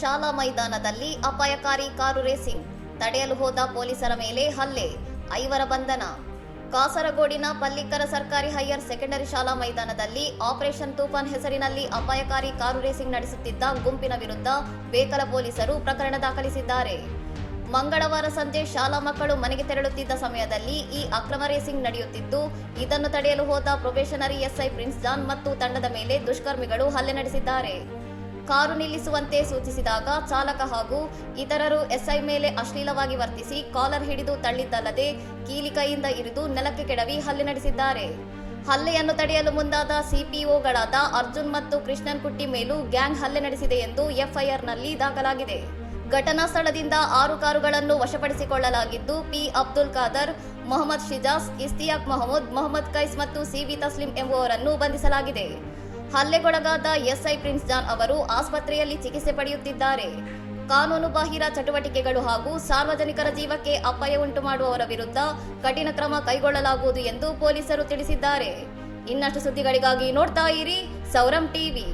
ಶಾಲಾ ಮೈದಾನದಲ್ಲಿ ಅಪಾಯಕಾರಿ ಕಾರು ರೇಸಿಂಗ್, ತಡೆಯಲು ಹೋದ ಪೊಲೀಸರ ಮೇಲೆ ಹಲ್ಲೆ, 5 ಬಂಧನ. ಕಾಸರಗೋಡಿನ ಪಲ್ಲಿಕ್ಕರ ಸರ್ಕಾರಿ ಹೈಯರ್ ಸೆಕೆಂಡರಿ ಶಾಲಾ ಮೈದಾನದಲ್ಲಿ ಆಪರೇಷನ್ ತೂಫಾನ್ ಹೆಸರಿನಲ್ಲಿ ಅಪಾಯಕಾರಿ ಕಾರು ರೇಸಿಂಗ್ ನಡೆಸುತ್ತಿದ್ದ ಗುಂಪಿನ ವಿರುದ್ಧ ಬೇಕಲ ಪೊಲೀಸರು ಪ್ರಕರಣ ದಾಖಲಿಸಿದ್ದಾರೆ. ಮಂಗಳವಾರ ಸಂಜೆ ಶಾಲಾ ಮಕ್ಕಳು ಮನೆಗೆ ತೆರಳುತ್ತಿದ್ದ ಸಮಯದಲ್ಲಿ ಈ ಅಕ್ರಮ ರೇಸಿಂಗ್ ನಡೆಯುತ್ತಿದ್ದು, ಇದನ್ನು ತಡೆಯಲು ಹೋದ ಪ್ರೊಬೇಷನರಿ ಎಸ್ಐ ಪ್ರಿನ್ಸ್ ಜಾನ್ ಮತ್ತು ತಂಡದ ಮೇಲೆ ದುಷ್ಕರ್ಮಿಗಳು ಹಲ್ಲೆ ನಡೆಸಿದ್ದಾರೆ. ಕಾರು ನಿಲ್ಲಿಸುವಂತೆ ಸೂಚಿಸಿದಾಗ ಚಾಲಕ ಹಾಗೂ ಇತರರು ಎಸ್ಐ ಮೇಲೆ ಅಶ್ಲೀಲವಾಗಿ ವರ್ತಿಸಿ ಕಾಲರ್ ಹಿಡಿದು ತಳ್ಳಿದ್ದಲ್ಲದೆ ಕೀಲಿ ಕೈಯಿಂದ ಇರಿದು ನೆಲಕ್ಕೆ ಕೆಡವಿ ಹಲ್ಲೆ ನಡೆಸಿದ್ದಾರೆ. ಹಲ್ಲೆಯನ್ನು ತಡೆಯಲು ಮುಂದಾದ ಸಿಪಿಒಗಳಾದ ಅರ್ಜುನ್ ಮತ್ತು ಕೃಷ್ಣನ್ ಕುಟ್ಟಿ ಮೇಲೂ ಗ್ಯಾಂಗ್ ಹಲ್ಲೆ ನಡೆಸಿದೆ ಎಂದು ಎಫ್ಐಆರ್ನಲ್ಲಿ ದಾಖಲಾಗಿದೆ. ಘಟನಾ ಸ್ಥಳದಿಂದ 6 ಕಾರುಗಳನ್ನು ವಶಪಡಿಸಿಕೊಳ್ಳಲಾಗಿದ್ದು, ಪಿ ಅಬ್ದುಲ್ ಖಾದರ್, ಮೊಹಮ್ಮದ್ ಶಿಜಾಸ್, ಇಸ್ತಿಯಾಕ್ ಮಹಮೂದ್, ಮೊಹಮ್ಮದ್ ಕೈಸ್ ಮತ್ತು ಸಿವಿ ತಸ್ಲಿಂ ಎಂಬುವವರನ್ನು ಬಂಧಿಸಲಾಗಿದೆ. ಹಲ್ಲೆಗೊಳಗಾದ ಎಸ್ಐ ಪ್ರಿನ್ಸ್ ಜಾನ್ ಅವರು ಆಸ್ಪತ್ರೆಯಲ್ಲಿ ಚಿಕಿತ್ಸೆ ಪಡೆಯುತ್ತಿದ್ದಾರೆ. ಕಾನೂನು ಬಾಹಿರ ಚಟುವಟಿಕೆಗಳು ಹಾಗೂ ಸಾರ್ವಜನಿಕರ ಜೀವಕ್ಕೆ ಅಪಾಯ ಉಂಟು ಮಾಡುವವರ ವಿರುದ್ಧ ಕಠಿಣ ಕ್ರಮ ಕೈಗೊಳ್ಳಲಾಗುವುದು ಎಂದು ಪೊಲೀಸರು ತಿಳಿಸಿದ್ದಾರೆ. ಇನ್ನಷ್ಟು ಸುದ್ದಿಗಳಿಗಾಗಿ ನೋಡ್ತಾ ಇರಿ ಸೌರಂ ಟಿವಿ.